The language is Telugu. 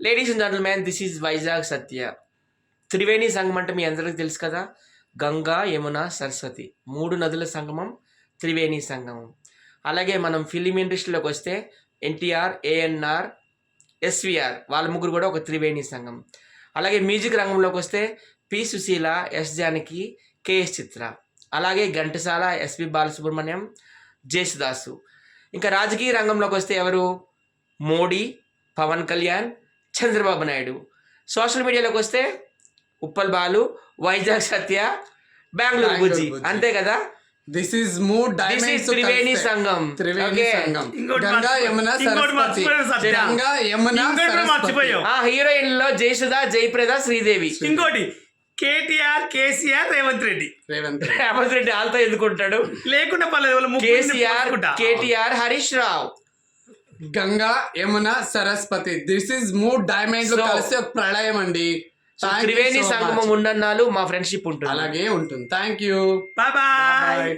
Ladies and gentlemen, this is Vizag Satya. Triveni Sangamam అంటే మీ అందరికీ తెలుసు కదా. గంగా, యమున, సరస్వతి 3 నదుల సంగమం త్రివేణి సంగమం. అలాగే మనం ఫిలిం ఇండస్ట్రీలోకి వస్తే ఎన్టీఆర్, ఏఎన్ఆర్, ఎస్విఆర్ వాళ్ళ ముగ్గురు కూడా ఒక త్రివేణి సంగమం. అలాగే మ్యూజిక్ రంగంలోకి వస్తే P Susheela, S Janaki, KS Chitra. అలాగే ఘంటసాల, ఎస్పి బాలసుబ్రహ్మణ్యం, జేసుదాసు. ఇంకా రాజకీయ రంగంలోకి వస్తే ఎవరు? మోడీ, పవన్ కళ్యాణ్, చంద్రబాబు నాయుడు. సోషల్ మీడియాలోకి వస్తే ఉప్పల్ బాలు, వైజాగ్ సత్య, బెంగళూరు బుజ్జి. అంతే కదా. This is mood diamonds Triveni Sangam. Triveni Sangam. Ganga, Yamuna, Saraswati. Ganga, Yamuna, మర్చిపోయావు. హీరోయిన్ లో జయసుధ, జయప్రద, శ్రీదేవి. ఇంకోటి కేటీఆర్, కేసీఆర్, రేవంత్ రెడ్డి. వాళ్ళతో ఎందుకుంటాడు? లేకుండా పర్లేదు. KCR, KTR, Harish Rao. Ganga, Yamuna, Saraswati. This is mood diamonds కలిసి ఒక ప్రళయం అండి. త్రివేణి సంగమం ఉండన్నాళ్ళు మా ఫ్రెండ్షిప్ ఉంటుంది. అలాగే ఉంటుంది. Thank you. Bye bye.